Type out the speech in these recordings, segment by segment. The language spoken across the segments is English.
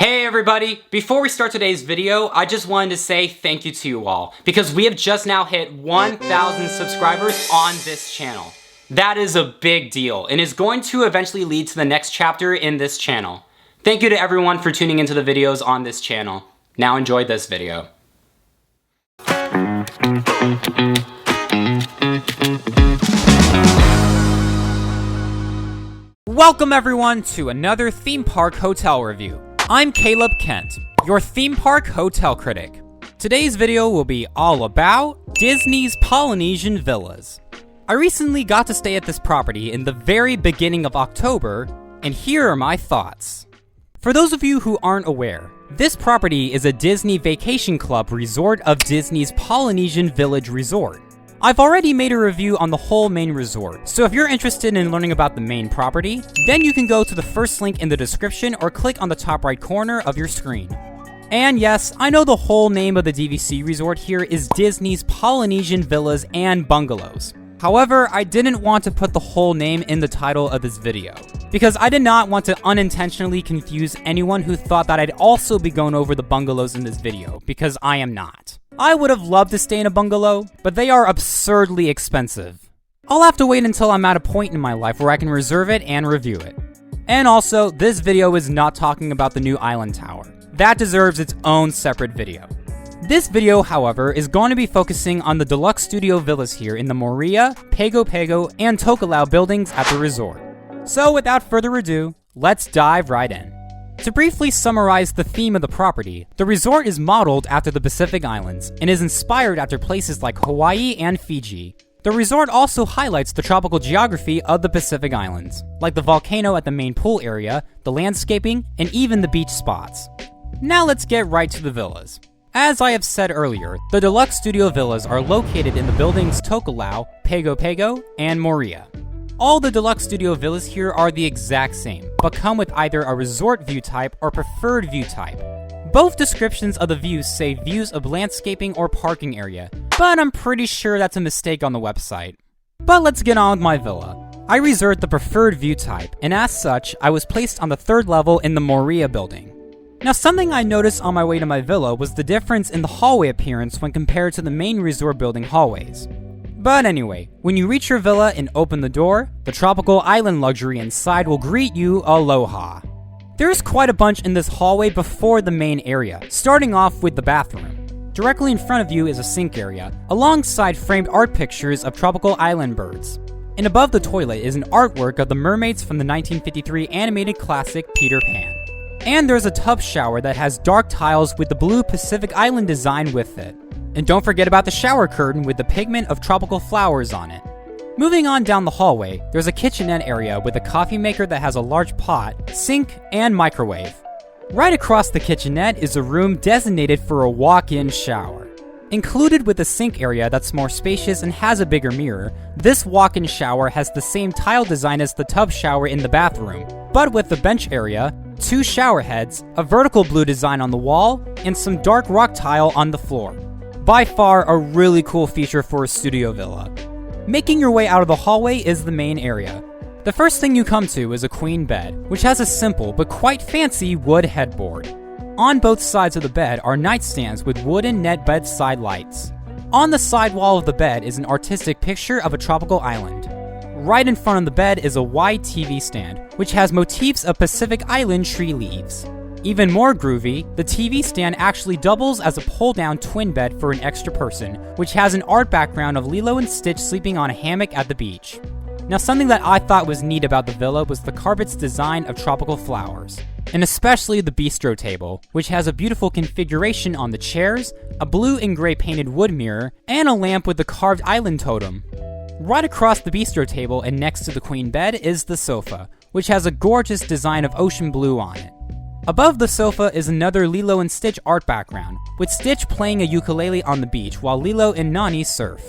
Hey everybody! Before we start today's video, I just wanted to say thank you to you all, because we have just now hit 1,000 subscribers on this channel. That is a big deal, and is going to eventually lead to the next chapter in this channel. Thank you to everyone for tuning into the videos on this channel. Now enjoy this video. Welcome everyone to another theme park hotel review. I'm Caleb Kent, your theme park hotel critic. Today's video will be all about Disney's Polynesian Villas. I recently got to stay at this property in the very beginning of October, and here are my thoughts. For those of you who aren't aware, this property is a Disney Vacation Club resort of Disney's Polynesian Village Resort. I've already made a review on the whole main resort, so if you're interested in learning about the main property, then you can go to the first link in the description or click on the top right corner of your screen. And yes, I know the whole name of the DVC resort here is Disney's Polynesian Villas and Bungalows. However, I didn't want to put the whole name in the title of this video, because I did not want to unintentionally confuse anyone who thought that I'd also be going over the bungalows in this video, because I am not. I would have loved to stay in a bungalow, but they are absurdly expensive. I'll have to wait until I'm at a point in my life where I can reserve it and review it. And also, this video is not talking about the new island tower. That deserves its own separate video. This video, however, is going to be focusing on the Deluxe Studio Villas here in the Moorea, Pago Pago, and Tokelau buildings at the resort. So without further ado, let's dive right in. To briefly summarize the theme of the property, the resort is modeled after the Pacific Islands and is inspired after places like Hawaii and Fiji. The resort also highlights the tropical geography of the Pacific Islands, like the volcano at the main pool area, the landscaping, and even the beach spots. Now let's get right to the villas. As I have said earlier, the Deluxe Studio Villas are located in the buildings Tokelau, Pago Pago, and Moorea. All the Deluxe Studio Villas here are the exact same, but come with either a resort view type or preferred view type. Both descriptions of the views say views of landscaping or parking area, but I'm pretty sure that's a mistake on the website. But let's get on with my villa. I reserved the preferred view type, and as such, I was placed on the third level in the Moorea building. Now, something I noticed on my way to my villa was the difference in the hallway appearance when compared to the main resort building hallways. But anyway, when you reach your villa and open the door, the tropical island luxury inside will greet you aloha. There's quite a bunch in this hallway before the main area, starting off with the bathroom. Directly in front of you is a sink area, alongside framed art pictures of tropical island birds. And above the toilet is an artwork of the mermaids from the 1953 animated classic Peter Pan. And there's a tub shower that has dark tiles with the blue Pacific Island design with it. And don't forget about the shower curtain with the pigment of tropical flowers on it. Moving on down the hallway, there's a kitchenette area with a coffee maker that has a large pot, sink, and microwave. Right across the kitchenette is a room designated for a walk-in shower. Included with the sink area that's more spacious and has a bigger mirror, this walk-in shower has the same tile design as the tub shower in the bathroom, but with the bench area, 2 shower heads, a vertical blue design on the wall, and some dark rock tile on the floor. By far a really cool feature for a studio villa. Making your way out of the hallway is the main area. The first thing you come to is a queen bed, which has a simple but quite fancy wood headboard. On both sides of the bed are nightstands with wooden net bedside lights. On the side wall of the bed is an artistic picture of a tropical island. Right in front of the bed is a wide TV stand, which has motifs of Pacific Island tree leaves. Even more groovy, the TV stand actually doubles as a pull-down twin bed for an extra person, which has an art background of Lilo and Stitch sleeping on a hammock at the beach. Now, something that I thought was neat about the villa was the carpet's design of tropical flowers, and especially the bistro table, which has a beautiful configuration on the chairs, a blue and gray painted wood mirror, and a lamp with the carved island totem. Right across the bistro table and next to the queen bed is the sofa, which has a gorgeous design of ocean blue on it. Above the sofa is another Lilo and Stitch art background, with Stitch playing a ukulele on the beach while Lilo and Nani surf.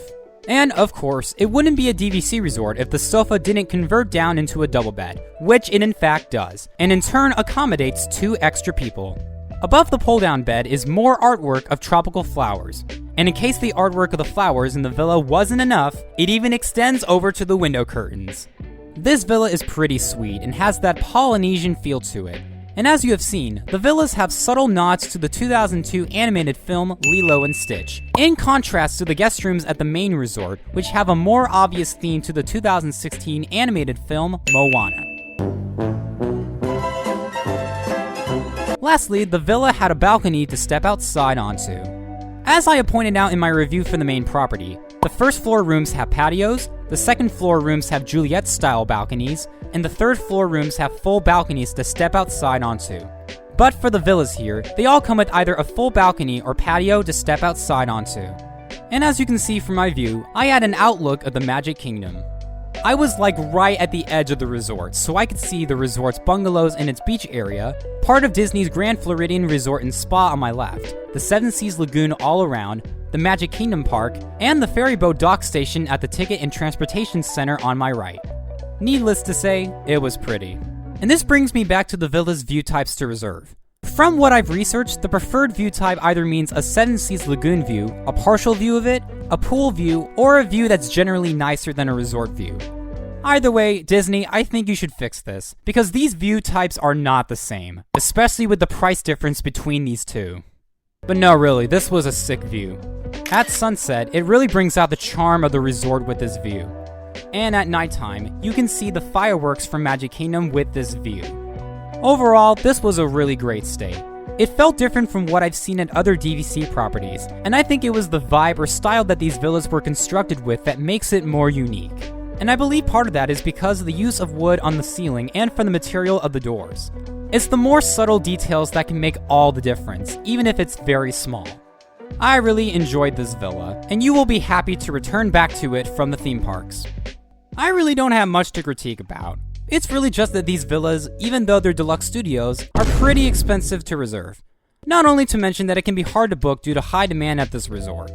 And of course, it wouldn't be a DVC resort if the sofa didn't convert down into a double bed, which it in fact does, and in turn accommodates 2 extra people. Above the pull-down bed is more artwork of tropical flowers, and in case the artwork of the flowers in the villa wasn't enough, it even extends over to the window curtains. This villa is pretty sweet and has that Polynesian feel to it, And as you have seen, the villas have subtle nods to the 2002 animated film Lilo and Stitch, in contrast to the guest rooms at the main resort, which have a more obvious theme to the 2016 animated film Moana. Lastly, the villa had a balcony to step outside onto. As I have pointed out in my review for the main property, the first floor rooms have patios, the second floor rooms have Juliet-style balconies, and the third floor rooms have full balconies to step outside onto. But for the villas here, they all come with either a full balcony or patio to step outside onto. And as you can see from my view, I had an outlook of the Magic Kingdom. I was like right at the edge of the resort, so I could see the resort's bungalows and its beach area, part of Disney's Grand Floridian Resort and Spa on my left, the Seven Seas Lagoon all around, the Magic Kingdom Park, and the ferry boat dock station at the Ticket and Transportation Center on my right. Needless to say, it was pretty. And this brings me back to the villa's view types to reserve. From what I've researched, the preferred view type either means a Seven Seas Lagoon view, a partial view of it, a pool view, or a view that's generally nicer than a resort view. Either way, Disney, I think you should fix this, because these view types are not the same, especially with the price difference between these two. But no, really, this was a sick view. At sunset, it really brings out the charm of the resort with this view. And at nighttime, you can see the fireworks from Magic Kingdom with this view. Overall, this was a really great stay. It felt different from what I've seen at other DVC properties, and I think it was the vibe or style that these villas were constructed with that makes it more unique. And I believe part of that is because of the use of wood on the ceiling and for the material of the doors. It's the more subtle details that can make all the difference, even if it's very small. I really enjoyed this villa, and you will be happy to return back to it from the theme parks. I really don't have much to critique about. It's really just that these villas, even though they're deluxe studios, are pretty expensive to reserve. Not only to mention that it can be hard to book due to high demand at this resort.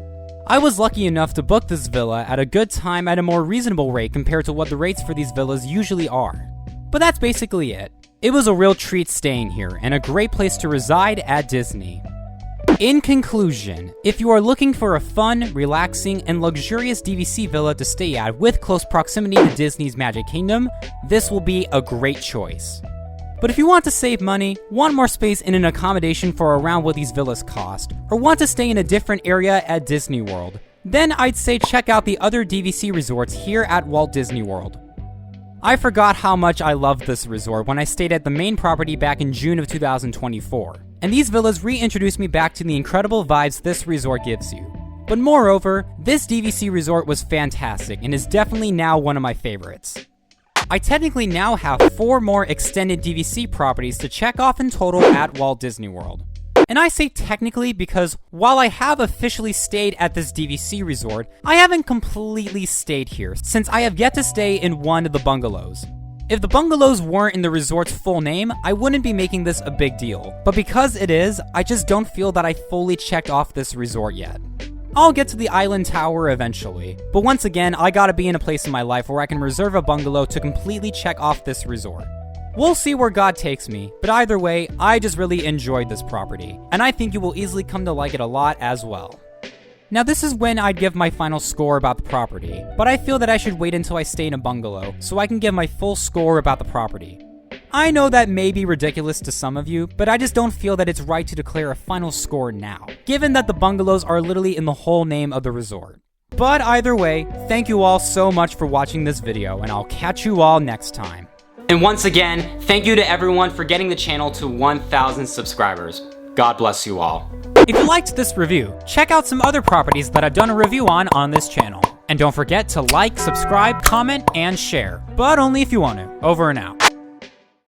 I was lucky enough to book this villa at a good time at a more reasonable rate compared to what the rates for these villas usually are. But that's basically it. It was a real treat staying here, and a great place to reside at Disney. In conclusion, if you are looking for a fun, relaxing, and luxurious DVC villa to stay at with close proximity to Disney's Magic Kingdom, this will be a great choice. But if you want to save money, want more space in an accommodation for around what these villas cost, or want to stay in a different area at Disney World, then I'd say check out the other DVC resorts here at Walt Disney World. I forgot how much I loved this resort when I stayed at the main property back in June of 2024, and these villas reintroduced me back to the incredible vibes this resort gives you. But moreover, this DVC resort was fantastic and is definitely now one of my favorites. I technically now have 4 more extended DVC properties to check off in total at Walt Disney World. And I say technically because while I have officially stayed at this DVC resort, I haven't completely stayed here since I have yet to stay in one of the bungalows. If the bungalows weren't in the resort's full name, I wouldn't be making this a big deal. But because it is, I just don't feel that I fully checked off this resort yet. I'll get to the island tower eventually, but once again, I gotta be in a place in my life where I can reserve a bungalow to completely check off this resort. We'll see where God takes me, but either way, I just really enjoyed this property, and I think you will easily come to like it a lot as well. Now this is when I'd give my final score about the property, but I feel that I should wait until I stay in a bungalow so I can give my full score about the property. I know that may be ridiculous to some of you, but I just don't feel that it's right to declare a final score now, given that the bungalows are literally in the whole name of the resort. But either way, thank you all so much for watching this video, and I'll catch you all next time. And once again, thank you to everyone for getting the channel to 1,000 subscribers. God bless you all. If you liked this review, check out some other properties that I've done a review on this channel. And don't forget to like, subscribe, comment, and share. But only if you want to. Over and out.